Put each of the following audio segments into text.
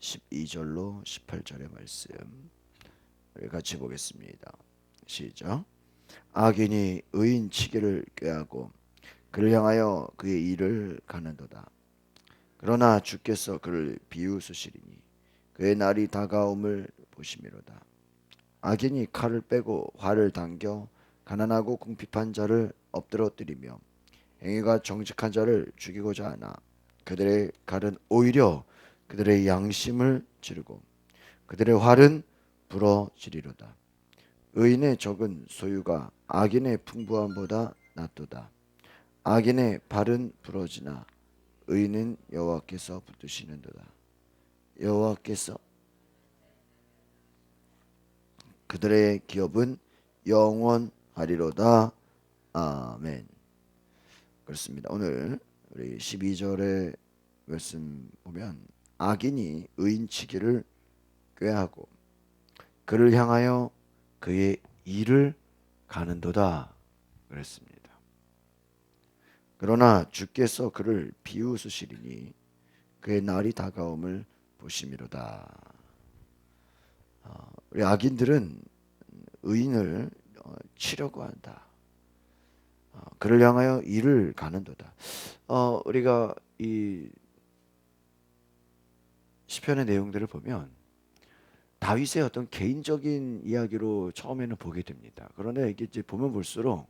12절로 18절의 말씀 우리 같이 보겠습니다. 시작. 악인이 의인 치기를 꾀하고 그를 향하여 그의 일을 가는도다. 그러나 주께서 그를 비웃으시리니 그의 날이 다가옴을 보심이로다. 악인이 칼을 빼고 활을 당겨 가난하고 궁핍한 자를 엎드러뜨리며 행위가 정직한 자를 죽이고자 하나 그들의 칼은 오히려 그들의 양심을 찌르고 그들의 활은 부러지리로다. 의인의 적은 소유가 악인의 풍부함보다 낫도다. 악인의 발은 부러지나 의인은 여호와께서 붙드시는도다. 여호와께서 그들의 기업은 영원하리로다. 아멘. 그렇습니다. 오늘 우리 12절의 말씀 보면 악인이 의인 치기를 꾀하고 그를 향하여 그의 일을 가는도다 그랬습니다. 그러나 주께서 그를 비웃으시리니 그의 날이 다가옴을 보심이로다. 우리 악인들은 의인을 치려고 한다. 그를 향하여 일을 가는도다. 우리가 이 시편의 내용들을 보면 다윗의 어떤 개인적인 이야기로 처음에는 보게 됩니다. 그런데 이게 이제 보면 볼수록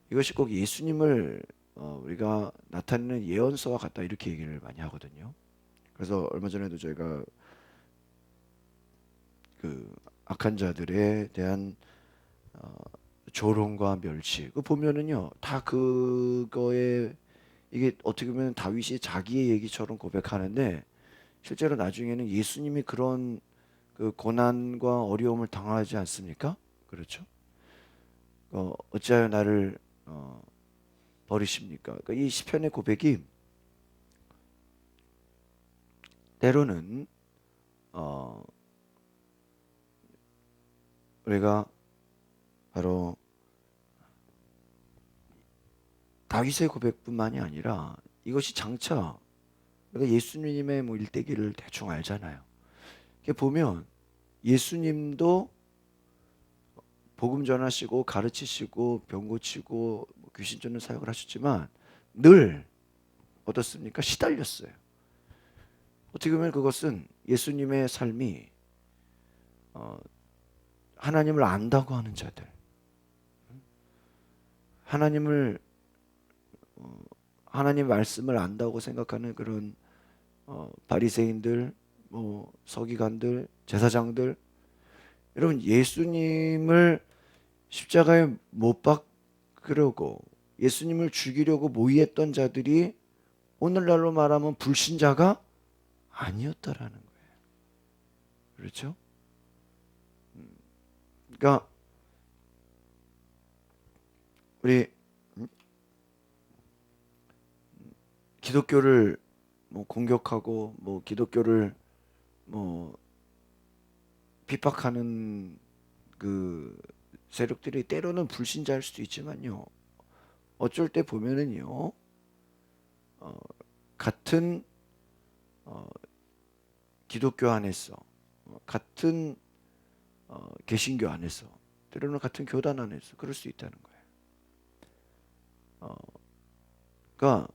이것이 꼭 예수님을 우리가 나타내는 예언서와 같다 이렇게 얘기를 많이 하거든요. 그래서 얼마 전에도 저희가 그 악한 자들에 대한 조롱과 멸시 그 보면은요 다 그거에 이게 어떻게 보면 다윗이 자기의 얘기처럼 고백하는데 실제로 나중에는 예수님이 그런 그 고난과 어려움을 당하지 않습니까? 그렇죠? 어찌하여 나를 버리십니까? 그러니까 이 시편의 고백이 때로는 우리가 바로 다윗의 고백뿐만이 아니라 이것이 장차 우리가 예수님의 뭐 일대기를 대충 알잖아요. 이렇게 보면 예수님도 복음 전하시고 가르치시고 병 고치고 귀신 쫓는 사역을 하셨지만 늘 어떻습니까? 시달렸어요. 어떻게 보면 그것은 예수님의 삶이 하나님을 안다고 하는 자들, 하나님을 하나님 말씀을 안다고 생각하는 그런 바리새인들, 뭐 서기관들, 제사장들, 여러분 예수님을 십자가에 못 박으려고 예수님을 죽이려고 모의했던 자들이 오늘날로 말하면 불신자가 아니었다라는 거예요. 그렇죠? 그러니까 우리 기독교를 뭐 공격하고 뭐 기독교를 뭐 비박하는 그 세력들이 때로는 불신자일 수도 있지만요. 어쩔 때 보면은요. 같은 기독교 안에서 같은 개신교 안에서 때로는 같은 교단 안에서 그럴 수 있다는 거예요. 그러니까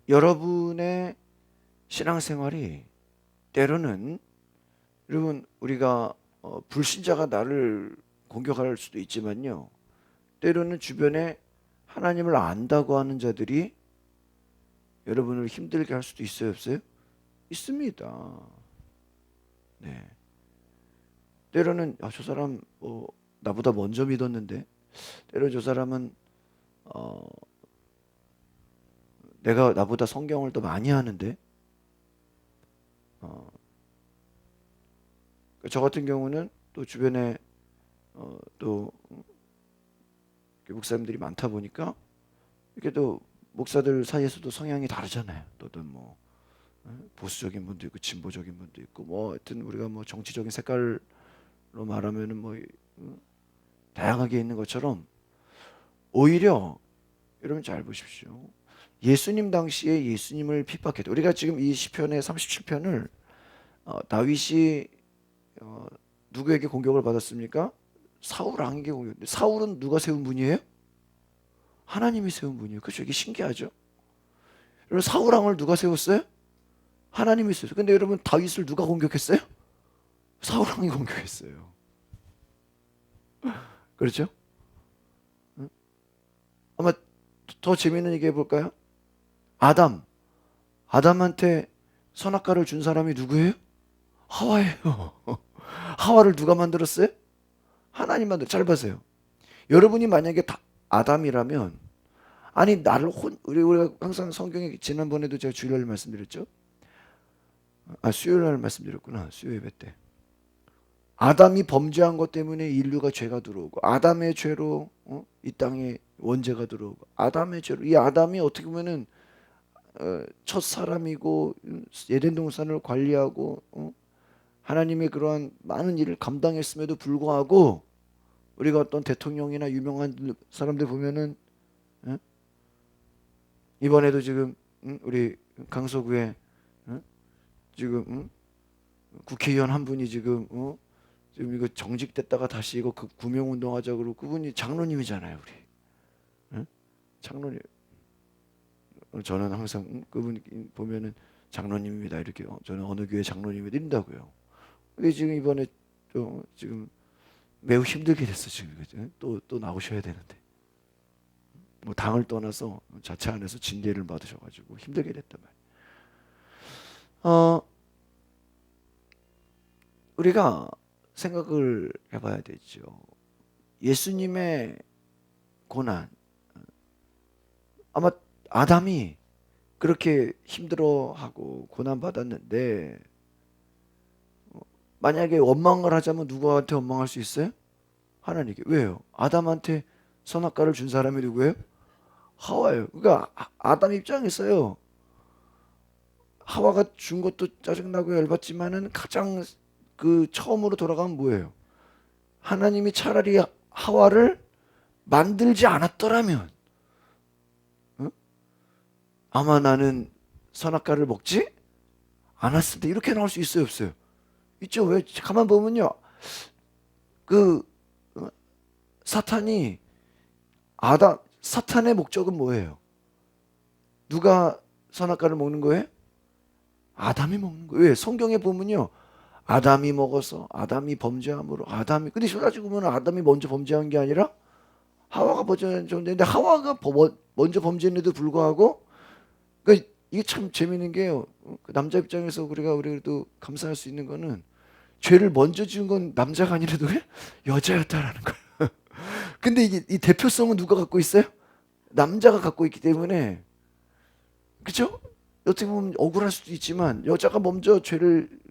여러분의 신앙생활이 때로는 여러분 우리가 불신자가 나를 공격할 수도 있지만요. 때로는 주변에 하나님을 안다고 하는 자들이 여러분을 힘들게 할 수도 있어요, 없어요? 있습니다. 네. 때로는 저 사람 나보다 먼저 믿었는데, 때로 저 사람은 내가 나보다 성경을 더 많이 하는데, 저 같은 경우는 또 주변에 또 목사님들이 많다 보니까 이렇게 또 목사들 사이에서도 성향이 다르잖아요. 또는 뭐 보수적인 분도 있고 진보적인 분도 있고 뭐 하여튼 우리가 뭐 정치적인 색깔로 말하면은 뭐 다양하게 있는 것처럼 오히려 여러분 잘 보십시오. 예수님 당시에 예수님을 핍박했다. 우리가 지금 이 시편의 37편을 다윗이 누구에게 공격을 받았습니까? 사울 왕에게 공격. 사울은 누가 세운 분이에요? 하나님이 세운 분이에요. 그렇죠? 이게 신기하죠? 여러분 사울 왕을 누가 세웠어요? 하나님이 세웠어요. 근데 여러분 다윗을 누가 공격했어요? 사울 왕이 공격했어요. 그렇죠? 아마 더 재미있는 얘기 해볼까요? 아담한테 선악과를 준 사람이 누구예요? 하와예요. 하와를 누가 만들었어요? 하나님 만들. 잘 보세요. 여러분이 만약에 아담이라면 아니 나를 우리가 항상 성경에 지난번에도 제가 주일날 말씀드렸죠. 수요일날 말씀드렸구나. 수요 예배 때. 아담이 범죄한 것 때문에 인류가 죄가 들어오고 아담의 죄로 이 땅에 원죄가 들어오고 아담의 죄로 이 아담이 어떻게 보면은 첫 사람이고 에덴 동산을 관리하고 하나님의 그러한 많은 일을 감당했음에도 불구하고 우리가 어떤 대통령이나 유명한 사람들 보면은 이번에도 지금 우리 강서구에 지금 국회의원 한 분이 지금 지금 이거 정직됐다가 다시 이거 구명운동하자 그러고 그분이 장로님이잖아요, 우리. 장로님. 저는 항상 그분 보면은 장로님입니다 이렇게 저는 어느 교회 장로님이 이런다고요. 왜 지금 이번에 또 지금 매우 힘들게 됐어 지금 또 나오셔야 되는데 뭐 당을 떠나서 자체 안에서 진대를 받으셔가지고 힘들게 됐단 말이에요. 우리가 생각을 해봐야 되죠. 예수님의 고난 아마 아담이 그렇게 힘들어하고 고난받았는데 만약에 원망을 하자면 누구한테 원망할 수 있어요? 하나님께. 왜요? 아담한테 선악과를 준 사람이 누구예요? 하와예요. 그러니까 아담 입장에서요. 하와가 준 것도 짜증나고 열받지만은 가장 그 처음으로 돌아가면 뭐예요? 하나님이 차라리 하와를 만들지 않았더라면 아마 나는 선악과를 먹지 않았을 때 이렇게 나올 수 있어요, 없어요? 있죠. 왜? 가만 보면요. 그 사탄이 사탄의 목적은 뭐예요? 누가 선악과를 먹는 거예요? 아담이 먹는 거예요. 왜? 성경에 보면요. 아담이 먹어서 아담이 범죄함으로 근데 가지고 보면 아담이 먼저 범죄한 게 아니라 하와가 범죄했는데 하와가 먼저 범죄했는데도 불구하고 그러니까 이게 참 재밌는 게요. 그 남자 입장에서 우리가 그래도 감사할 수 있는 거는 죄를 먼저 지은 건 남자가 아니라도 여자였다라는 거예요. 근데 이게 이 대표성은 누가 갖고 있어요? 남자가 갖고 있기 때문에 그렇죠? 어떻게 보면 억울할 수도 있지만 여자가 먼저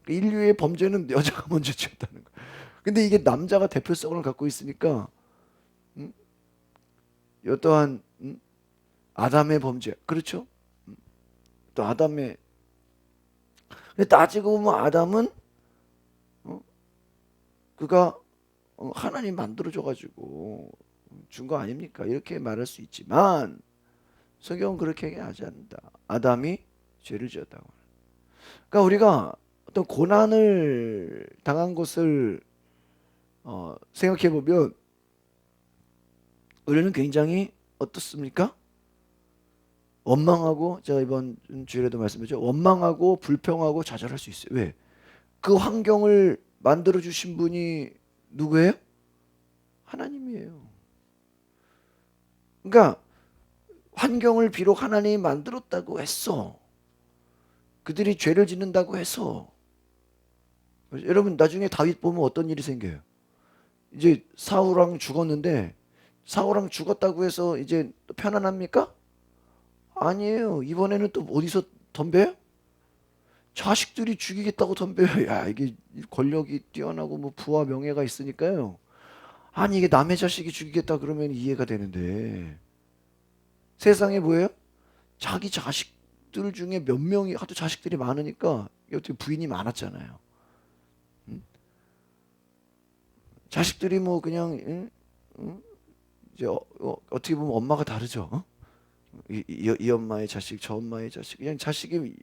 인류의 범죄는 여자가 먼저 지었다는 거예요. 근데 이게 남자가 대표성을 갖고 있으니까 어떠한 아담의 범죄 그렇죠? 또 아담의 근데 따지고 보면 아담은 그가 하나님 만들어줘가지고 준 거 아닙니까? 이렇게 말할 수 있지만 성경은 그렇게 얘기하지 않는다. 아담이 죄를 지었다고. 그러니까 우리가 어떤 고난을 당한 것을 생각해 보면 우리는 굉장히 어떻습니까? 원망하고 제가 이번 주일에도 말씀드렸죠. 원망하고 불평하고 좌절할 수 있어요. 왜? 그 환경을 만들어 주신 분이 누구예요? 하나님이에요. 그러니까 환경을 비록 하나님이 만들었다고 했어. 그들이 죄를 짓는다고 해서 여러분 나중에 다윗 보면 어떤 일이 생겨요? 이제 사울왕 죽었는데 사울왕 죽었다고 해서 이제 편안합니까? 아니에요. 이번에는 또 어디서 덤벼요? 자식들이 죽이겠다고 덤벼요. 야 이게 권력이 뛰어나고 뭐 부와 명예가 있으니까요. 아니 이게 남의 자식이 죽이겠다 그러면 이해가 되는데 세상에 뭐예요? 자기 자식들 중에 몇 명이 하도 자식들이 많으니까 어떻게 부인이 많았잖아요. 자식들이 뭐 그냥 이제 어떻게 보면 엄마가 다르죠. 이 엄마의 자식, 저 엄마의 자식, 그냥 자식이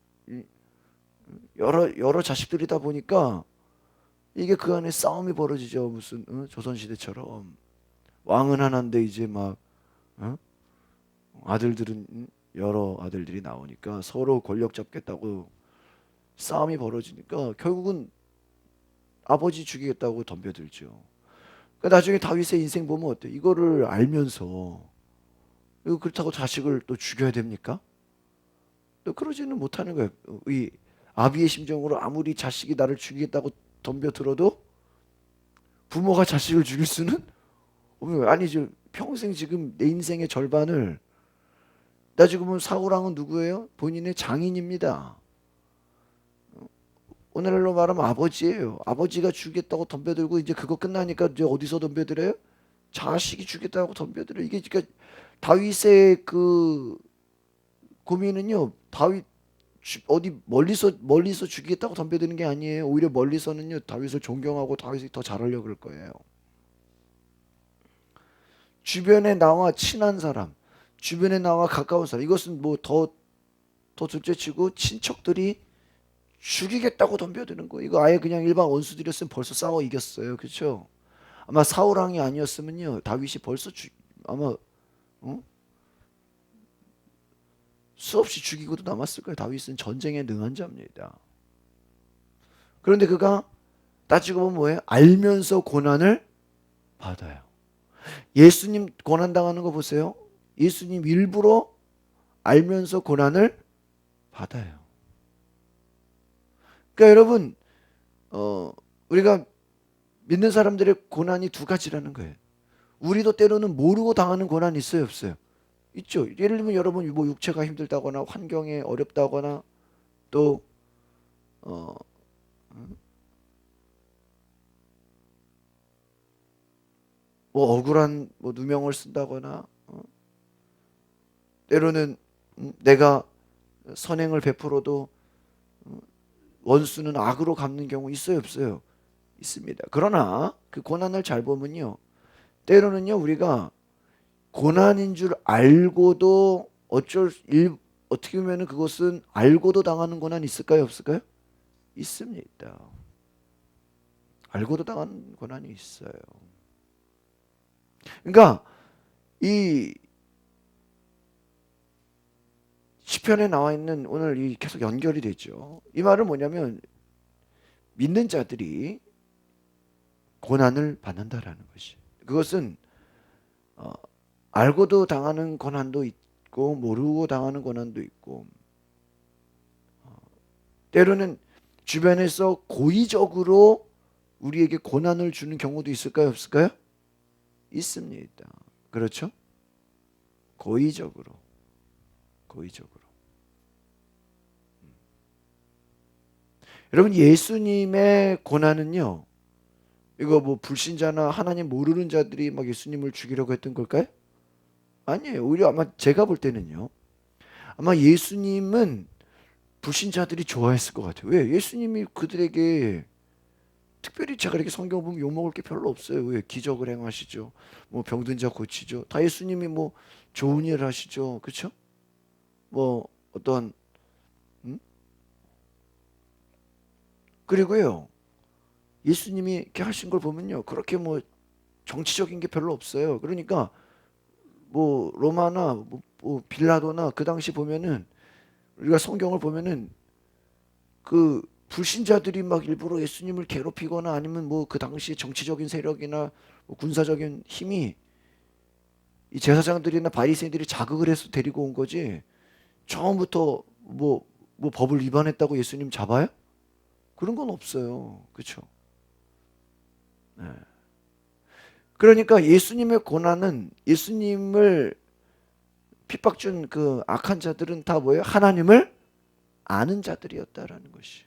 여러 자식들이다 보니까 이게 그 안에 싸움이 벌어지죠. 무슨 조선시대처럼 왕은 하나인데 이제 막 어? 아들들은 여러 아들들이 나오니까 서로 권력 잡겠다고 싸움이 벌어지니까 결국은 아버지 죽이겠다고 덤벼들죠. 그러니까 나중에 다윗의 인생 보면 어때? 이거를 알면서 이거 그렇다고 자식을 또 죽여야 됩니까? 또 그러지는 못하는 거예요. 이 아비의 심정으로 아무리 자식이 나를 죽이겠다고 덤벼들어도 부모가 자식을 죽일 수는 없는 거예요. 아니죠. 평생 지금 내 인생의 절반을 나 지금 보면 사울왕은 누구예요? 본인의 장인입니다. 오늘날로 말하면 아버지예요. 아버지가 죽겠다고 덤벼들고 이제 그거 끝나니까 이제 어디서 덤벼들어요? 자식이 죽겠다고 덤벼들어요. 이게 그러니까 다윗의 그 고민은요. 다윗 어디 멀리서 죽이겠다고 덤벼드는 게 아니에요. 오히려 멀리서는요. 다윗을 존경하고 다윗이 더 잘하려고 그럴 거예요. 주변에 나와 친한 사람, 주변에 나와 가까운 사람, 이것은 뭐 더 둘째치고 친척들이 죽이겠다고 덤벼드는 거예요. 이거 아예 그냥 일반 원수들이었으면 벌써 싸워 이겼어요. 그렇죠? 아마 사울 왕이 아니었으면요. 다윗이 벌써 아마 어? 수없이 죽이고도 남았을 거예요. 다윗은 전쟁에 능한 자입니다. 그런데 그가 따지고 보면 뭐예요? 알면서 고난을 받아요. 예수님 고난 당하는 거 보세요. 예수님 일부러 알면서 고난을 받아요. 그러니까 여러분 우리가 믿는 사람들의 고난이 두 가지라는 거예요. 우리도 때로는 모르고 당하는 고난이 있어요, 없어요? 있죠. 예를 들면 여러분 뭐 육체가 힘들다거나 환경에 어렵다거나 또 어, 뭐 억울한 뭐 누명을 쓴다거나 때로는 내가 선행을 베풀어도 원수는 악으로 갚는 경우 있어요, 없어요? 있습니다. 그러나 그 고난을 잘 보면요. 때로는요, 우리가 고난인 줄 알고도 어떻게 보면 그것은 알고도 당하는 고난이 있을까요, 없을까요? 있습니다. 알고도 당하는 고난이 있어요. 그러니까 이 시편에 나와 있는 오늘 이 계속 연결이 되죠. 이 말은 뭐냐면 믿는 자들이 고난을 받는다라는 것이. 그것은 알고도 당하는 고난도 있고 모르고 당하는 고난도 있고 때로는 주변에서 고의적으로 우리에게 고난을 주는 경우도 있을까요, 없을까요? 있습니다. 그렇죠? 고의적으로. 여러분 예수님의 고난은요. 이거 뭐 불신자나 하나님 모르는 자들이 막 예수님을 죽이려고 했던 걸까요? 아니에요. 오히려 아마 제가 볼 때는요. 아마 예수님은 불신자들이 좋아했을 것 같아요. 왜? 예수님이 그들에게 특별히 제가 이렇게 성경 보면 욕먹을 게 별로 없어요. 왜? 기적을 행하시죠. 뭐 병든 자 고치죠. 다 예수님이 뭐 좋은 일을 하시죠. 그렇죠? 뭐 어떤 그리고요. 예수님이 이렇게 하신 걸 보면요. 그렇게 뭐 정치적인 게 별로 없어요. 그러니까 뭐 로마나 뭐 빌라도나 그 당시 보면은 우리가 성경을 보면은 그 불신자들이 막 일부러 예수님을 괴롭히거나 아니면 뭐 그 당시 정치적인 세력이나 뭐 군사적인 힘이 이 제사장들이나 바리새인들이 자극을 해서 데리고 온 거지. 처음부터 뭐 법을 위반했다고 예수님 잡아요? 그런 건 없어요. 그렇죠? 네. 그러니까 예수님의 고난은 예수님을 핍박 준 그 악한 자들은 다 뭐예요? 하나님을 아는 자들이었다라는 것이.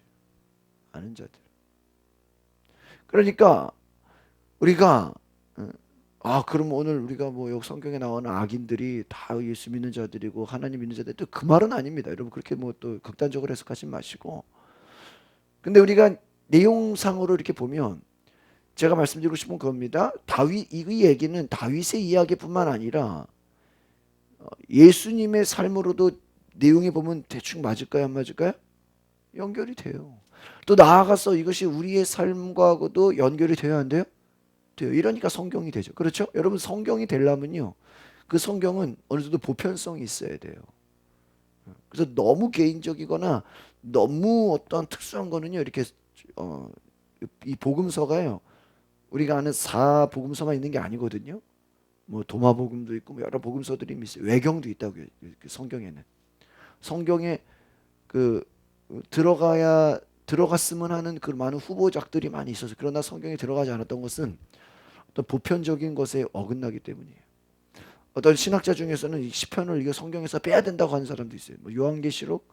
아는 자들. 그러니까 우리가 그럼 오늘 우리가 뭐 여기 성경에 나오는 악인들이 다 예수 믿는 자들이고 하나님 믿는 자들 또 그 말은 아닙니다. 여러분 그렇게 뭐 또 극단적으로 해석하지 마시고. 근데 우리가 내용상으로 이렇게 보면 제가 말씀드리고 싶은 겁니다. 다윗 이 얘기는 다윗의 이야기뿐만 아니라 예수님의 삶으로도 내용이 보면 대충 맞을까요, 안 맞을까요? 연결이 돼요. 또 나아가서 이것이 우리의 삶과도 연결이 돼야 안 돼요? 돼요. 이러니까 성경이 되죠. 그렇죠? 여러분, 성경이 되려면요, 그 성경은 어느 정도 보편성이 있어야 돼요. 그래서 너무 개인적이거나 너무 어떤 특수한 거는요, 이렇게 어, 이 복음서가요, 우리가 아는 사복음서만 있는 게 아니거든요. 뭐 도마복음도 있고 뭐 여러 복음서들이 있어요. 외경도 있다고요. 그 성경에는. 성경에 그 들어갔으면 하는 그 많은 후보작들이 많이 있어서, 그러나 성경에 들어가지 않았던 것은 어떤 보편적인 것에 어긋나기 때문이에요. 어떤 신학자 중에서는 이 시편을 이거 성경에서 빼야 된다고 하는 사람도 있어요. 뭐 요한계시록,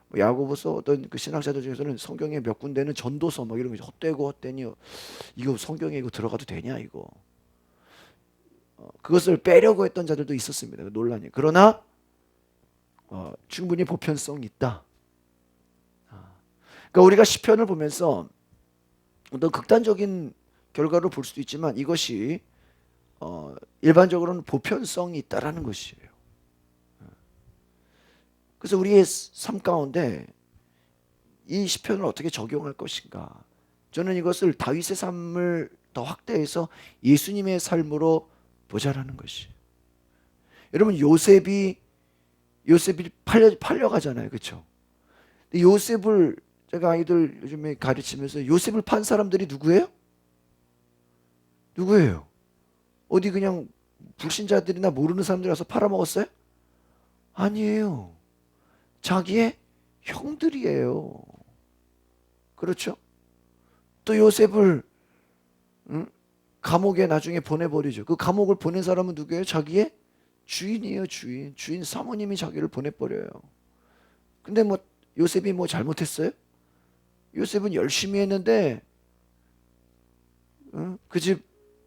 뭐 야고보서, 어떤 그 신학자들 중에서는 성경에 몇 군데는 전도서 뭐 이런 거 헛되고 헛되니 이거 성경에 이거 들어가도 되냐 이거. 그것을 빼려고 했던 자들도 있었습니다. 논란이. 그러나 충분히 보편성이 있다. 그러니까 우리가 시편을 보면서 어떤 극단적인 결과를 볼 수도 있지만 이것이 일반적으로는 보편성이 있다라는 것이에요. 그래서 우리의 삶 가운데 이 시편을 어떻게 적용할 것인가? 저는 이것을 다윗의 삶을 더 확대해서 예수님의 삶으로 보자라는 것이. 여러분, 요셉이 팔려가잖아요, 그렇죠? 요셉을 제가 아이들 요즘에 가르치면서 요셉을 판 사람들이 누구예요? 누구예요? 어디 그냥 불신자들이나 모르는 사람들이 와서 팔아먹었어요? 아니에요. 자기의 형들이에요. 그렇죠? 또 요셉을 감옥에 나중에 보내버리죠. 그 감옥을 보낸 사람은 누구예요? 자기의 주인이에요, 주인. 주인 사모님이 자기를 보내버려요. 근데 뭐 요셉이 뭐 잘못했어요? 요셉은 열심히 했는데 그 집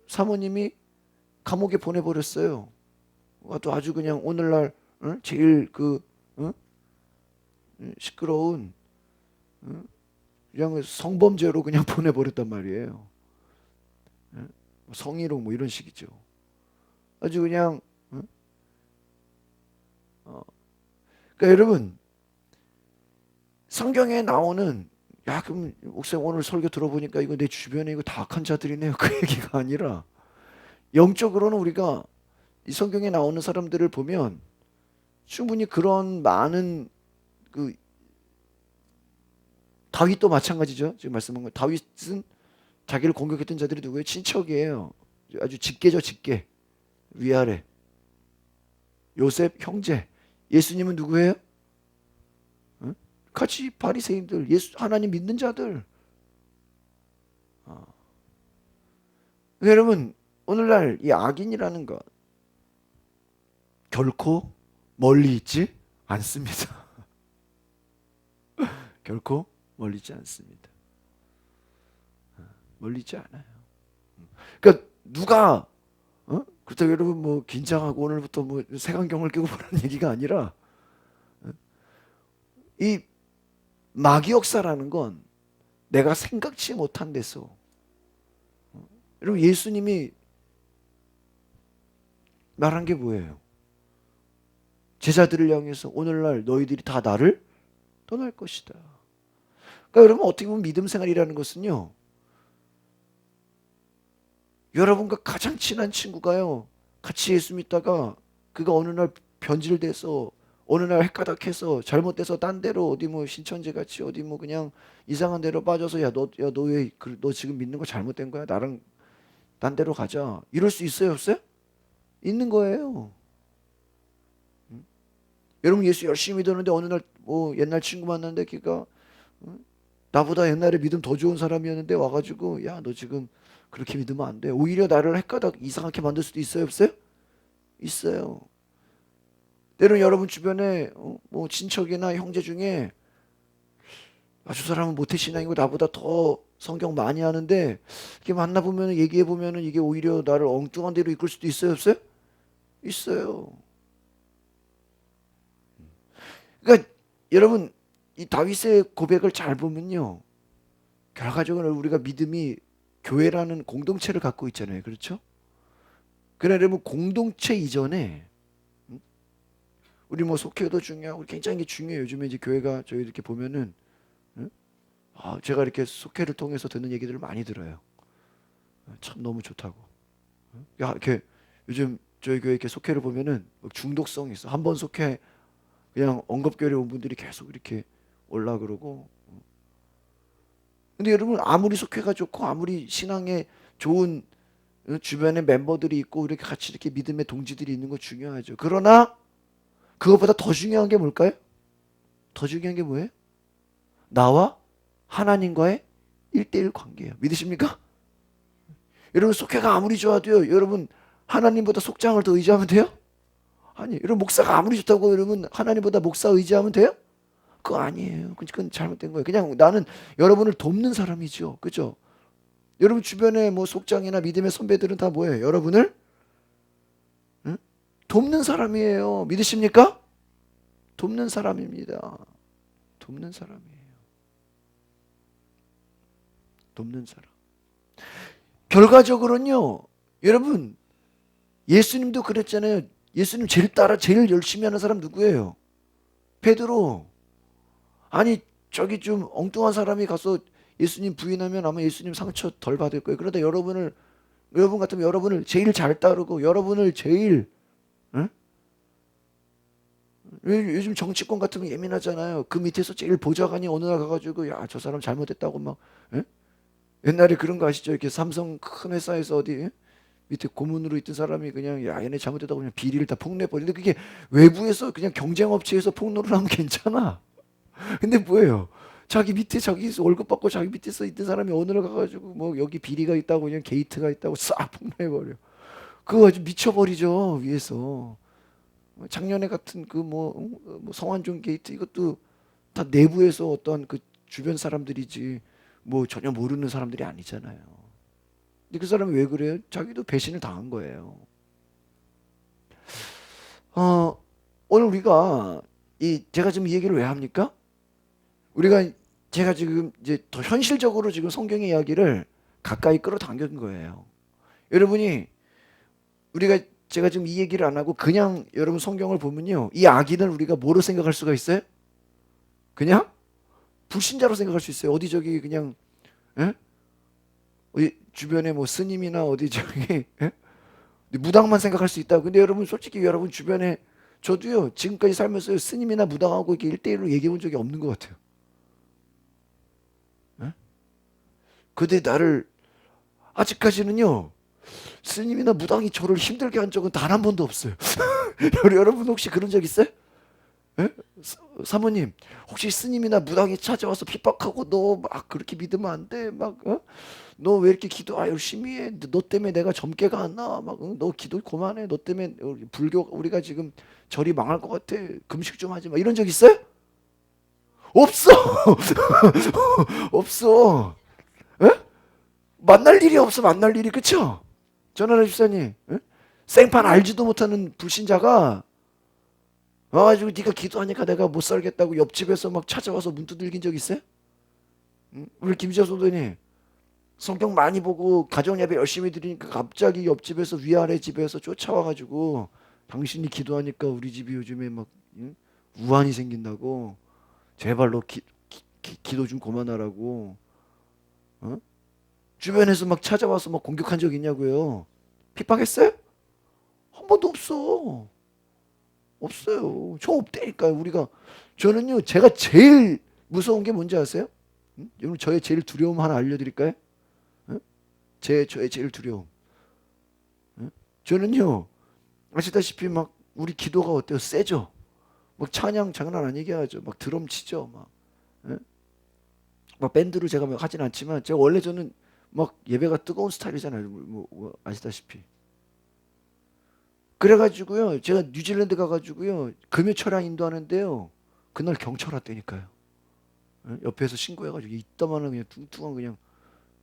사모님이 감옥에 보내버렸어요. 또 아주 그냥 오늘날 제일 그 시끄러운 그냥 성범죄로 그냥 보내버렸단 말이에요. 성희롱 뭐 이런 식이죠. 아주 그냥 그러니까 여러분, 성경에 나오는, 야 그럼 목사님 오늘 설교 들어보니까 이거 내 주변에 이거 다 악한 자들이네요, 그 얘기가 아니라 영적으로는 우리가 이 성경에 나오는 사람들을 보면 충분히 그런 많은 그 다윗도 마찬가지죠. 지금 말씀한 거, 다윗은 자기를 공격했던 자들이 누구예요? 친척이에요. 아주 직계죠, 직계. 위아래. 요셉 형제. 예수님은 누구예요? 응? 같이 바리새인들, 예수 하나님 믿는 자들. 여러분, 오늘날 이 악인이라는 것 결코 멀리 있지 않습니다. 결코 멀리 있지 않습니다. 멀리 있지 않아요. 그러니까 누가 그렇다고 여러분 뭐 긴장하고 오늘부터 뭐 색안경을 끼고 보라는 얘기가 아니라, 이 마귀 역사라는 건 내가 생각지 못한 데서, 여러분 예수님이 말한 게 뭐예요? 제자들을 향해서 오늘날 너희들이 다 나를 떠날 것이다. 그러니까 여러분, 어떻게 보면 믿음 생활이라는 것은요, 여러분과 가장 친한 친구가요, 같이 예수 믿다가 그가 어느 날 변질돼서 어느 날 헷가닥해서 잘못돼서 딴 데로 어디 뭐 신천지 같이 어디 뭐 그냥 이상한 데로 빠져서, 야 너 왜 너 지금 믿는 거 잘못된 거야, 나랑 딴 데로 가자, 이럴 수 있어요, 없어요? 있는 거예요. 여러분, 예수 열심히 믿었는데 어느 날 뭐 옛날 친구 만났는데 걔가 나보다 옛날에 믿음 더 좋은 사람이었는데 와가지고, 야 너 지금 그렇게 믿으면 안 돼, 오히려 나를 헷가닥 이상하게 만들 수도 있어요, 없어요? 있어요. 때로는 여러분 주변에 뭐 친척이나 형제 중에, 아, 저 사람은 모태신앙이고 나보다 더 성경 많이 하는데 이렇게 만나보면 얘기해보면 이게 오히려 나를 엉뚱한 데로 이끌 수도 있어요, 없어요? 있어요. 그러니까 여러분, 이 다윗의 고백을 잘 보면요, 결과적으로 우리가 믿음이 교회라는 공동체를 갖고 있잖아요, 그렇죠? 그러나 여러분, 공동체 이전에 우리 뭐 속회도 중요하고 굉장히 중요해요. 요즘에 이제 교회가 저희 이렇게 보면은 응? 제가 이렇게 속회를 통해서 듣는 얘기들을 많이 들어요. 참 너무 좋다고. 야, 이렇게 요즘 저희 교회 이렇게 속회를 보면은 막 중독성이 있어. 한 번 속회 그냥 언급교회에 온 분들이 계속 이렇게 올라 그러고. 근데 여러분 아무리 속회가 좋고 아무리 신앙에 좋은 주변에 멤버들이 있고 이렇게 같이 이렇게 믿음의 동지들이 있는 거 중요하죠. 그러나 그것보다 더 중요한 게 뭘까요? 더 중요한 게 뭐예요? 나와 하나님과의 1대1 관계예요. 믿으십니까? 여러분 속회가 아무리 좋아도요. 여러분 하나님보다 속장을 더 의지하면 돼요? 아니, 여러분 목사가 아무리 좋다고 여러분 하나님보다 목사 의지하면 돼요? 그거 아니에요. 그건 잘못된 거예요. 그냥 나는 여러분을 돕는 사람이죠. 그죠? 여러분 주변에 뭐 속장이나 믿음의 선배들은 다 뭐예요? 여러분을 응? 돕는 사람이에요. 믿으십니까? 돕는 사람입니다. 돕는 사람이에요. 돕는 사람. 결과적으로는요. 여러분 예수님도 그랬잖아요. 예수님 제일 따라 제일 열심히 하는 사람 누구예요? 베드로. 아니 저기 좀 엉뚱한 사람이 가서 예수님 부인하면 아마 예수님 상처 덜 받을 거예요. 그러다 여러분 같으면 여러분을 제일 잘 따르고 여러분을 제일 응? 요즘 정치권 같은 거 예민하잖아요. 그 밑에서 제일 보좌관이 어느 날 가가지고 야 저 사람 잘못했다고 막 응? 옛날에 그런 거 아시죠? 이렇게 삼성 큰 회사에서 어디 응? 밑에 고문으로 있던 사람이 그냥 야 얘네 잘못했다고 그냥 비리를 다 폭내버리는데 그게 외부에서 그냥 경쟁업체에서 폭로를 하면 괜찮아. 근데 뭐예요? 자기 밑에 자기 월급 받고 자기 밑에서 있던 사람이 어느 날 가가지고 뭐 여기 비리가 있다고 그냥 게이트가 있다고 싹 폭로해버려. 그거 아주 미쳐버리죠 위에서. 작년에 같은 그 뭐 성완종 게이트 이것도 다 내부에서 어떤 그 주변 사람들이지 뭐 전혀 모르는 사람들이 아니잖아요. 근데 그 사람이 왜 그래요? 자기도 배신을 당한 거예요. 어, 오늘 우리가 제가 지금 이 얘기를 왜 합니까? 우리가 제가 지금 이제 더 현실적으로 지금 성경의 이야기를 가까이 끌어당긴 거예요. 여러분이 우리가 제가 지금 이 얘기를 안 하고 그냥 여러분 성경을 보면요. 이 악인을 우리가 뭐로 생각할 수가 있어요? 그냥 불신자로 생각할 수 있어요. 어디 저기 그냥 예? 어디 주변에 뭐 스님이나 어디 저기 예? 무당만 생각할 수 있다. 근데 여러분 솔직히 여러분 주변에 저도요. 지금까지 살면서 스님이나 무당하고 이렇게 1대1로 얘기해 본 적이 없는 것 같아요. 예? 근데 나를 아직까지는요. 스님이나 무당이 저를 힘들게 한 적은 단 한 번도 없어요. 여러분 혹시 그런 적 있어요? 예? 사모님 혹시 스님이나 무당이 찾아와서 핍박하고 너 막 그렇게 믿으면 안 돼. 막 너 왜 이렇게 기도 열심히 해? 너 때문에 내가 점괘가 안 나와. 막 너 기도 그만해. 너 때문에 불교 우리가 지금 절이 망할 것 같아. 금식 좀 하지 마. 이런 적 있어요? 없어. 없어. 예? 만날 일이 없어. 만날 일이 그쵸? 전하라 집사님. 예? 생판 알지도 못하는 불신자가 와가지고 네가 기도하니까 내가 못 살겠다고 옆집에서 막 찾아와서 문 두들긴 적 있어요? 응? 우리 김지아 소도님 성경 많이 보고 가정 예배 열심히 드리니까 갑자기 옆집에서 위아래 집에서 쫓아와가지고 당신이 기도하니까 우리 집이 요즘에 막 응? 우환이 생긴다고 제발 너 기도 좀 그만하라고 어? 주변에서 막 찾아와서 막 공격한 적 있냐고요? 핍박했어요? 한 번도 없어. 없어요. 저 없다니까요. 저는요, 제가 제일 무서운 게 뭔지 아세요? 응? 여러분, 저의 제일 두려움 하나 알려드릴까요? 응? 저의 제일 두려움. 응? 저는요, 아시다시피 막 우리 기도가 어때요? 세죠? 막 찬양 장난 아니게 하죠. 막 드럼 치죠. 응? 막 밴드로 제가 막 하진 않지만, 제가 원래 저는 막 예배가 뜨거운 스타일이잖아요. 아시다시피. 그래가지고요, 제가 뉴질랜드 가가지고요, 금요 철야 인도하는데요, 그날 경찰 왔다니까요. 예? 옆에서 신고해가지고 이따만은 그냥 뚱뚱한 그냥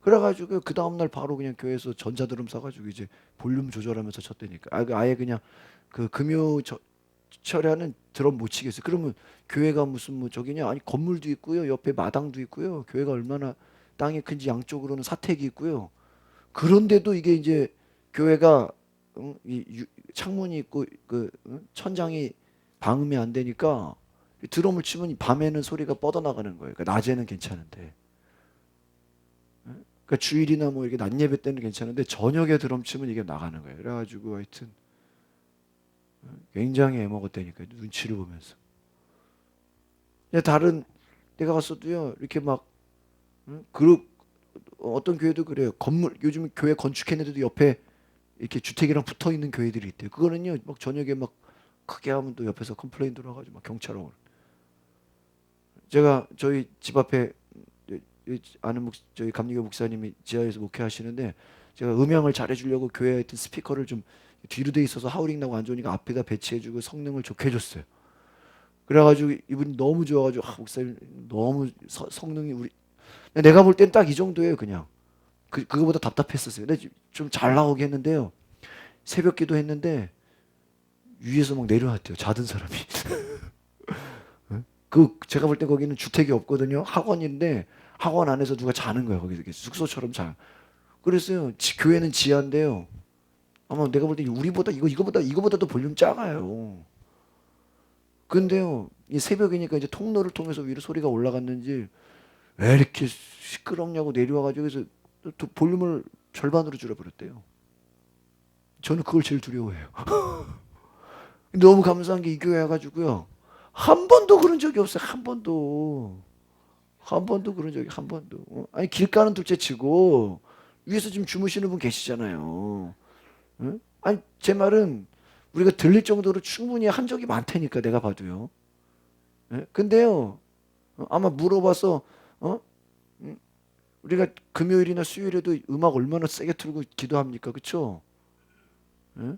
그래가지고 그 다음날 바로 그냥 교회에서 전자드럼 사가지고 이제 볼륨 조절하면서 쳤다니까. 아예 그냥 그 금요 철야는 드럼 못 치겠어요. 그러면 교회가 무슨 뭐 저기냐? 아니 건물도 있고요, 옆에 마당도 있고요, 교회가 얼마나 땅이 큰지 양쪽으로는 사택이 있고요. 그런데도 이게 이제 교회가 응? 창문이 있고 그 응? 천장이 방음이 안 되니까 드럼을 치면 밤에는 소리가 뻗어나가는 거예요. 그러니까 낮에는 괜찮은데. 그러니까 주일이나 뭐 이렇게 낮 예배 때는 괜찮은데 저녁에 드럼 치면 이게 나가는 거예요. 그래가지고 하여튼 굉장히 애먹었다니까요. 눈치를 보면서. 근데 다른 데가 갔어도요. 이렇게 막 그 어떤 교회도 그래요. 건물 요즘 교회 건축했는데도 옆에 이렇게 주택이랑 붙어 있는 교회들이 있대요. 그거는요. 막 저녁에 막 크게 하면 또 옆에서 컴플레인 들어가지고 막 경찰 오고. 제가 저희 집 앞에 아는 저희 감리교 목사님이 지하에서 목회하시는데 제가 음향을 잘해주려고 교회 하여튼 스피커를 좀 뒤로 돼 있어서 하우링 나고 안 좋으니까 앞에다 배치해주고 성능을 좋게 해줬어요. 그래가지고 이분이 너무 좋아가지고 목사님 너무 성능이 우리 내가 볼 땐 딱 이 정도예요 그냥 그거보다 답답했었어요. 근데 좀 잘 나오게 했는데요. 새벽 기도 했는데 위에서 막 내려왔대요. 자던 사람이. 그 제가 볼 때 거기는 주택이 없거든요. 학원인데 학원 안에서 누가 자는 거야. 거기 이렇게 숙소처럼 자. 그랬어요. 교회는 지하인데요. 아마 내가 볼 때 우리보다 이거보다도 볼륨 작아요. 근데요. 이 새벽이니까 이제 통로를 통해서 위로 소리가 올라갔는지 왜 이렇게 시끄럽냐고 내려와가지고 그래서 또 볼륨을 절반으로 줄여버렸대요. 저는 그걸 제일 두려워해요. 너무 감사한 게 이 교회 와가지고요. 한 번도 그런 적이 없어요. 한 번도. 한 번도 그런 적이 한 번도. 아니 길가는 둘째 치고 위에서 지금 주무시는 분 계시잖아요. 응? 아니 제 말은 우리가 들릴 정도로 충분히 한 적이 많다니까 내가 봐도요. 예? 근데요. 아마 물어봐서 어? 음, 우리가 금요일이나 수요일에도 음악 얼마나 세게 틀고 기도합니까? 그쵸? 예?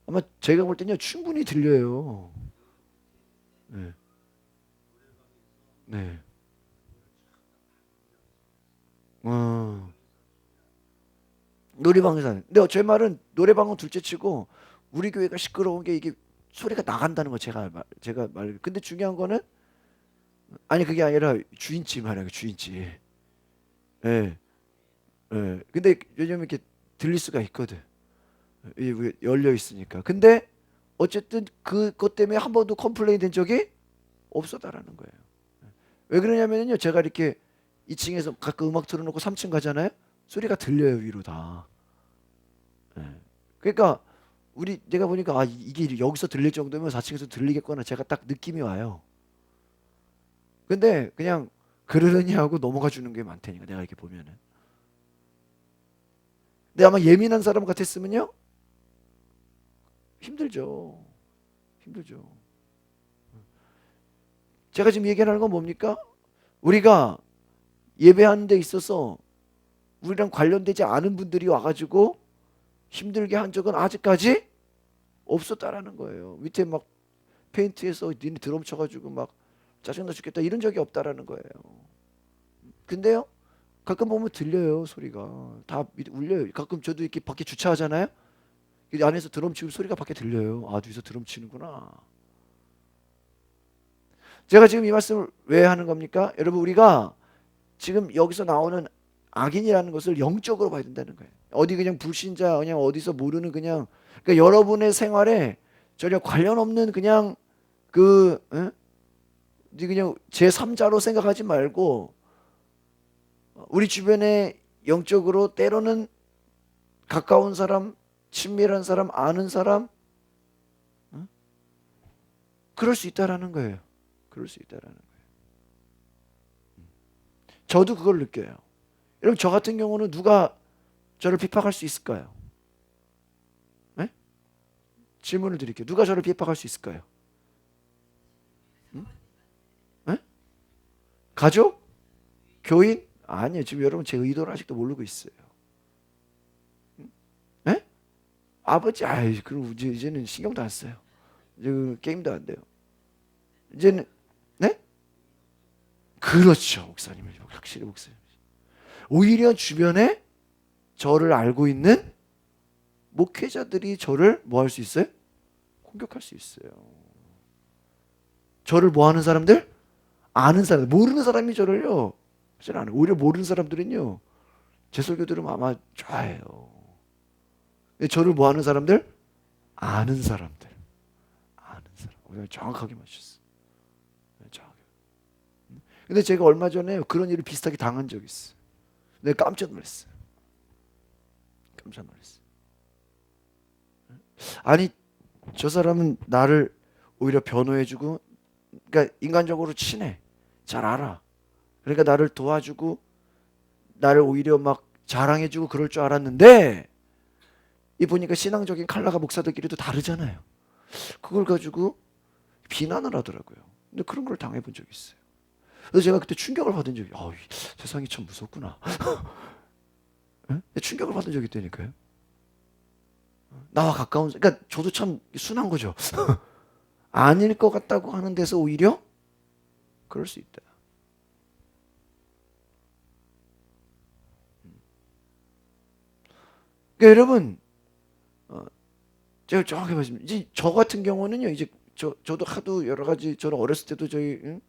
아마 제가 볼 때는요 충분히 들려요. 네. 네. 어, 노래방에서 근데 제 말은 노래방은 둘째치고 우리 교회가 시끄러운 게 이게 소리가 나간다는 거 제가 말 근데 중요한 거는 아니 그게 아니라 주인집 말이야 주인집 예. 예. 근데 요즘 이렇게 들릴 수가 있거든 이 열려 있으니까 근데 어쨌든 그것 때문에 한 번도 컴플레인 된 적이 없었다라는 거예요. 왜 그러냐면요 제가 이렇게 2층에서 가끔 음악 틀어놓고 3층 가잖아요 소리가 들려요 위로 다. 예. 그러니까 내가 보니까 이게 여기서 들릴 정도면 4층에서 들리겠구나 제가 딱 느낌이 와요. 근데 그냥 그러려니 하고 넘어가 주는 게 많다니까 내가 이렇게 보면은. 근데 아마 예민한 사람 같았으면요 힘들죠. 힘들죠. 제가 지금 얘기하는 건 뭡니까? 우리가 예배하는 데 있어서 우리랑 관련되지 않은 분들이 와가지고 힘들게 한 적은 아직까지 없었다라는 거예요. 밑에 막 페인트에서 니네 드럼 쳐가지고 막 짜증나 죽겠다 이런 적이 없다라는 거예요. 근데요 가끔 보면 들려요 소리가 다 울려요. 가끔 저도 이렇게 밖에 주차하잖아요. 이 안에서 드럼 치고 소리가 밖에 들려요. 아 뒤에서 드럼 치는구나. 제가 지금 이 말씀을 왜 하는 겁니까? 여러분 우리가 지금 여기서 나오는 악인이라는 것을 영적으로 봐야 된다는 거예요. 어디 그냥 불신자 그냥 어디서 모르는 그냥 그러니까 여러분의 생활에 전혀 관련 없는 그냥 그냥 제3자로 생각하지 말고 우리 주변에 영적으로 때로는 가까운 사람, 친밀한 사람, 아는 사람 그럴 수 있다라는 거예요. 그럴 수 있다라는 거예요. 저도 그걸 느껴요. 여러분 저 같은 경우는 누가 저를 비판할 수 있을까요? 네? 질문을 드릴게요. 누가 저를 비판할 수 있을까요? 응? 네? 가족? 교인? 아니에요. 지금 여러분 제 의도를 아직도 모르고 있어요. 네? 아버지, 그럼 이제는 신경도 안 써요. 이제 게임도 안 돼요. 이제는 네? 그렇죠, 목사님. 확실히 목사님. 오히려 주변에 저를 알고 있는 목회자들이 저를 뭐 할 수 있어요? 공격할 수 있어요. 저를 뭐 하는 사람들? 아는 사람, 모르는 사람이 저를요. 하진 않아요. 오히려 모르는 사람들은요. 제 설교 들으면 아마 좋아해요. 저를 뭐 하는 사람들? 아는 사람들. 아는 사람. 그냥 정확하게 맞췄어. 정확하게. 근데 제가 얼마 전에 그런 일을 비슷하게 당한 적이 있어. 내가 깜짝 놀랐어. 깜짝 놀랐어. 아니 저 사람은 나를 오히려 변호해주고, 그러니까 인간적으로 친해, 잘 알아. 그러니까 나를 도와주고 나를 오히려 막 자랑해주고 그럴 줄 알았는데, 이 보니까 신앙적인 칼라가 목사들끼리도 다르잖아요. 그걸 가지고 비난을 하더라고요. 근데 그런 걸 당해본 적이 있어요. 그래서 제가 그때 충격을 받은 적이, 세상이 참 무섭구나. 예? 충격을 받은 적이 있다니까요. 나와 가까운, 그러니까 저도 참 순한 거죠. 아닐 것 같다고 하는 데서 오히려 그럴 수 있다. 그러니까 여러분, 제가 정확히 말씀드리면, 이제 저 같은 경우는요, 이제 저도 하도 여러 가지, 저는 어렸을 때도 저희,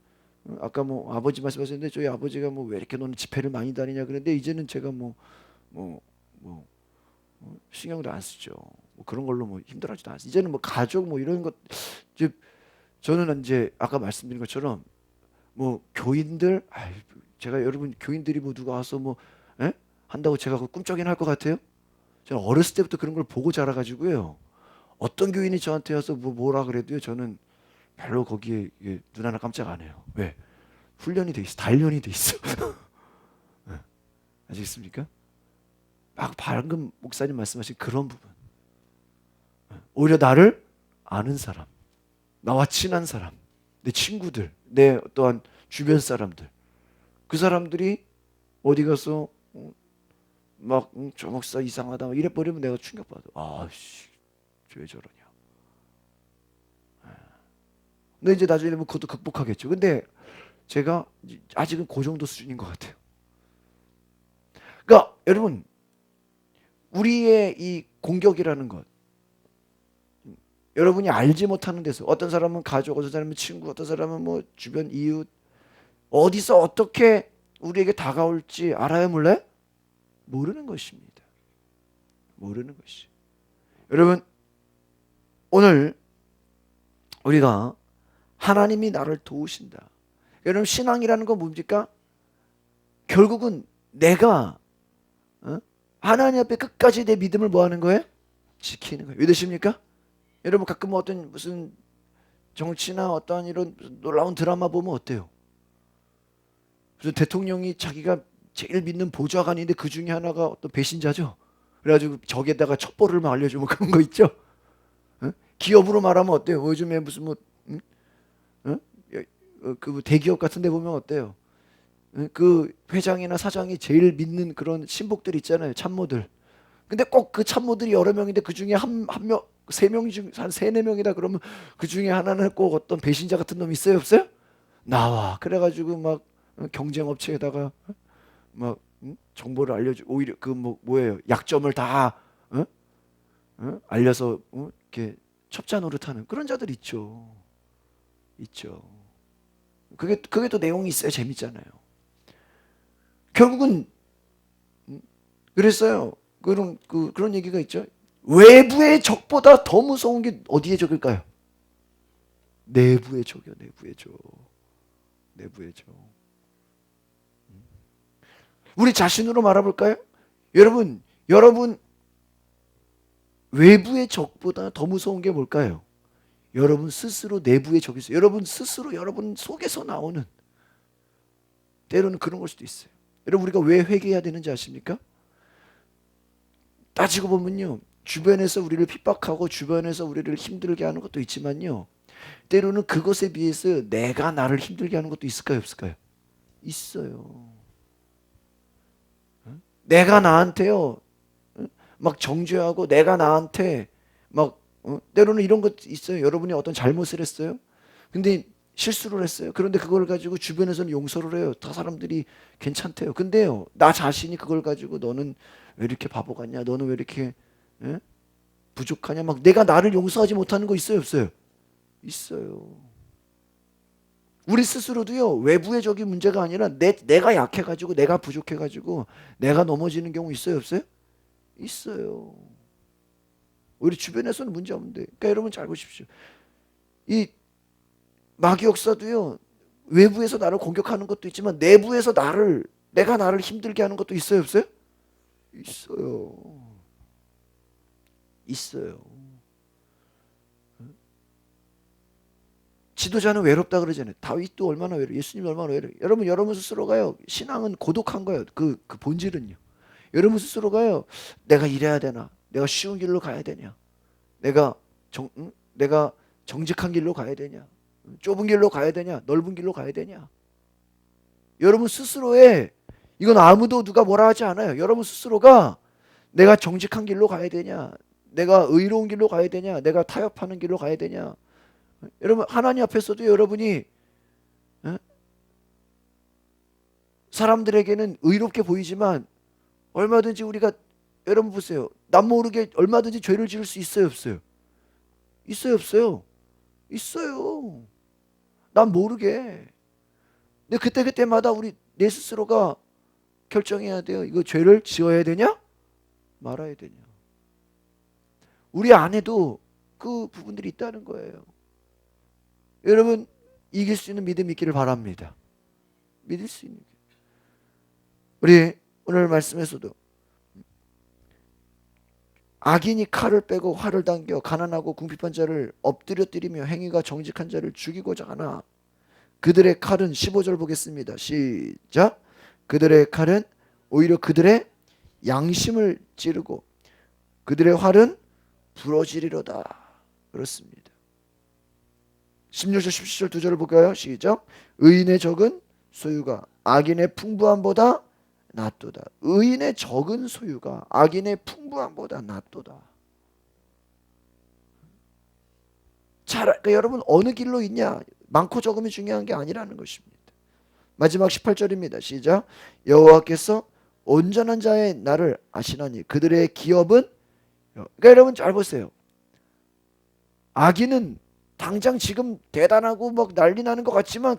아까 뭐 아버지 말씀하셨는데, 저희 아버지가 뭐 왜 이렇게 너는 집회를 많이 다니냐 그런데, 이제는 제가 뭐, 뭐, 신경도 안 쓰죠. 뭐 그런 걸로 뭐 힘들어하지도 않습니다. 이제는 뭐 가족 뭐 이런 것, 이제 저는 이제 아까 말씀드린 것처럼 뭐 교인들, 제가 여러분 교인들이 뭐 누가 와서 뭐 한다고 제가 그 꿈쩍이나 할 것 같아요? 저는 어렸을 때부터 그런 걸 보고 자라가지고요. 어떤 교인이 저한테 와서 뭐라 그래도요, 저는 별로 거기에 눈 하나 깜짝 안 해요. 왜? 훈련이 돼 있어, 단련이 돼 있어. 아시겠습니까? 막 방금 목사님 말씀하신 그런 부분. 오히려 나를 아는 사람, 나와 친한 사람, 내 친구들, 내 또한 주변 사람들, 그 사람들이 어디 가서 막 저 목사 이상하다 이래 버리면 내가 충격받아. 아씨, 왜 저러냐. 근데 이제 나중에 뭐 그것도 극복하겠죠. 근데 제가 아직은 그 정도 수준인 것 같아요. 그러니까 여러분, 우리의 이 공격이라는 것, 여러분이 알지 못하는 데서, 어떤 사람은 가족, 어떤 사람은 친구, 어떤 사람은 뭐 주변 이웃, 어디서 어떻게 우리에게 다가올지 알아야 몰라요? 모르는 것입니다. 모르는 것이. 여러분, 오늘 우리가 하나님이 나를 도우신다. 여러분, 신앙이라는 건 뭡니까? 결국은 내가 하나님 앞에 끝까지 내 믿음을 뭐 하는 거예요? 지키는 거예요. 믿으십니까? 여러분, 가끔 어떤 무슨 정치나 어떤 이런 놀라운 드라마 보면 어때요? 무슨 대통령이 자기가 제일 믿는 보좌관인데 그 중에 하나가 어떤 배신자죠. 그래가지고 적에다가 첩보를 막 알려주면 그런 거 있죠. 기업으로 말하면 어때요? 요즘에 무슨 뭐 그 대기업 같은 데 보면 어때요? 그 회장이나 사장이 제일 믿는 그런 신복들 있잖아요. 참모들. 근데 꼭 그 참모들이 여러 명인데 그 중에 한 명, 세 명 중, 한 세네 명이다 그러면 그 중에 하나는 꼭 어떤 배신자 같은 놈 있어요? 없어요? 나와. 그래가지고 막 경쟁 업체에다가 막 정보를 알려주, 오히려 그 뭐예요? 약점을 다 알려서 이렇게 첩자 노릇하는 그런 자들 있죠. 있죠. 그게 또 내용이 있어야 재밌잖아요. 결국은 그랬어요. 그런 얘기가 있죠. 외부의 적보다 더 무서운 게 어디의 적일까요? 내부의 적이요. 내부의 적. 내부의 적. 우리 자신으로 말해볼까요? 여러분 외부의 적보다 더 무서운 게 뭘까요? 여러분 스스로 내부의 적이 있어요. 여러분 스스로 여러분 속에서 나오는, 때로는 그런 걸 수도 있어요. 여러분, 우리가 왜 회개해야 되는지 아십니까? 따지고 보면요, 주변에서 우리를 핍박하고 주변에서 우리를 힘들게 하는 것도 있지만요, 때로는 그것에 비해서 내가 나를 힘들게 하는 것도 있을까요, 없을까요? 있어요. 내가 나한테요 막 정죄하고, 내가 나한테 막 때로는 이런 것 있어요. 여러분이 어떤 잘못을 했어요. 근데 실수를 했어요. 그런데 그걸 가지고 주변에서는 용서를 해요. 다 사람들이 괜찮대요. 근데요, 나 자신이 그걸 가지고 너는 왜 이렇게 바보 같냐? 너는 왜 이렇게 예? 부족하냐? 막 내가 나를 용서하지 못하는 거 있어요, 없어요? 있어요. 우리 스스로도요, 외부의 적이 문제가 아니라 내가 약해가지고, 내가 부족해가지고 내가 넘어지는 경우 있어요, 없어요? 있어요. 우리 주변에서는 문제 없는데. 그러니까 여러분 잘 보십시오. 이 마귀 역사도요, 외부에서 나를 공격하는 것도 있지만 내부에서 내가 나를 힘들게 하는 것도 있어요, 없어요? 있어요. 있어요. 지도자는 외롭다 그러잖아요. 다윗도 얼마나 외로워. 예수님 얼마나 외로워. 여러분 스스로가요. 신앙은 고독한 거예요. 그 본질은요. 여러분 스스로가요. 내가 이래야 되나? 내가 쉬운 길로 가야 되냐? 내가 정직한 길로 가야 되냐? 좁은 길로 가야 되냐? 넓은 길로 가야 되냐? 여러분 스스로의 이건 아무도 누가 뭐라 하지 않아요. 여러분 스스로가 내가 정직한 길로 가야 되냐? 내가 의로운 길로 가야 되냐? 내가 타협하는 길로 가야 되냐? 여러분 하나님 앞에서도 여러분이 사람들에게는 의롭게 보이지만 얼마든지 우리가 여러분 보세요. 남 모르게 얼마든지 죄를 지을 수 있어요, 없어요? 있어요, 없어요? 있어요. 난 모르게. 근데 그때마다 우리 내 스스로가 결정해야 돼요. 이거 죄를 지어야 되냐? 말아야 되냐? 우리 안에도 그 부분들이 있다는 거예요. 여러분 이길 수 있는 믿음 있기를 바랍니다. 믿을 수 있는. 우리 오늘 말씀에서도 악인이 칼을 빼고 활을 당겨 가난하고 궁핍한 자를 엎드려 때리며 행위가 정직한 자를 죽이고자 하나 그들의 칼은 15절 보겠습니다. 시작. 그들의 칼은 오히려 그들의 양심을 찌르고 그들의 활은 부러지리로다. 그렇습니다. 16절 17절 두 절을 볼까요? 시작. 의인의 적은 소유가 악인의 풍부함보다 낫도다. 의인의 적은 소유가 악인의 풍부함보다 낫도다. 그러니까 여러분 어느 길로 있냐 많고 적음이 중요한 게 아니라는 것입니다. 마지막 18절입니다. 시작. 여호와께서 온전한 자의 나를 아시나니 그들의 기업은 그러니까 여러분 잘 보세요. 악인은 당장 지금 대단하고 막 난리 나는 것 같지만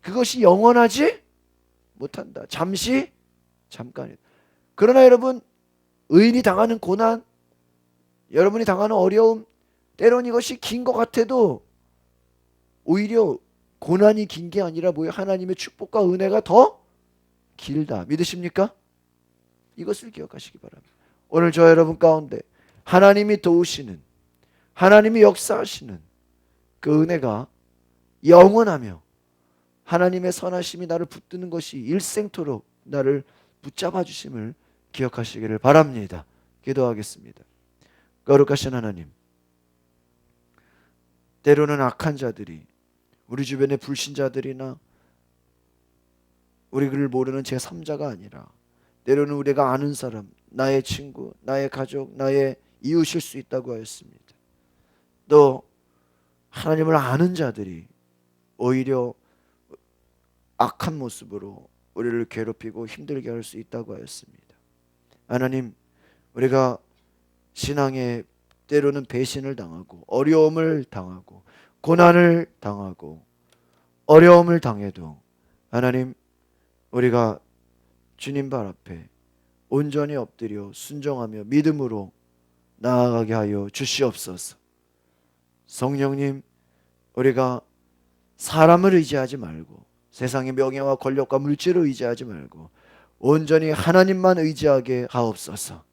그것이 영원하지 못한다. 잠깐. 그러나 여러분 의인이 당하는 고난, 여러분이 당하는 어려움, 때론 이것이 긴 것 같아도 오히려 고난이 긴 게 아니라 뭐예요? 하나님의 축복과 은혜가 더 길다. 믿으십니까? 이것을 기억하시기 바랍니다. 오늘 저 여러분 가운데 하나님이 도우시는, 하나님이 역사하시는 그 은혜가 영원하며 하나님의 선하심이 나를 붙드는 것이 일생토록 나를 붙잡아 주심을 기억하시기를 바랍니다. 기도하겠습니다. 거룩하신 하나님, 때로는 악한 자들이 우리 주변의 불신자들이나 우리를 모르는 제3자가 아니라 때로는 우리가 아는 사람, 나의 친구, 나의 가족, 나의 이웃일 수 있다고 하였습니다. 또 하나님을 아는 자들이 오히려 악한 모습으로 우리를 괴롭히고 힘들게 할 수 있다고 하였습니다. 하나님, 우리가 신앙에 때로는 배신을 당하고 어려움을 당하고 고난을 당하고 어려움을 당해도 하나님, 우리가 주님 발 앞에 온전히 엎드려 순종하며 믿음으로 나아가게 하여 주시옵소서. 성령님, 우리가 사람을 의지하지 말고 세상의 명예와 권력과 물질을 의지하지 말고 온전히 하나님만 의지하게 하옵소서.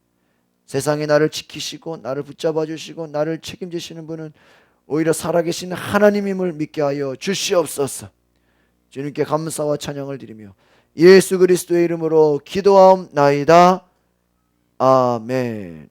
세상에 나를 지키시고 나를 붙잡아 주시고 나를 책임지시는 분은 오히려 살아계신 하나님임을 믿게 하여 주시옵소서. 주님께 감사와 찬양을 드리며 예수 그리스도의 이름으로 기도하옵나이다. 아멘.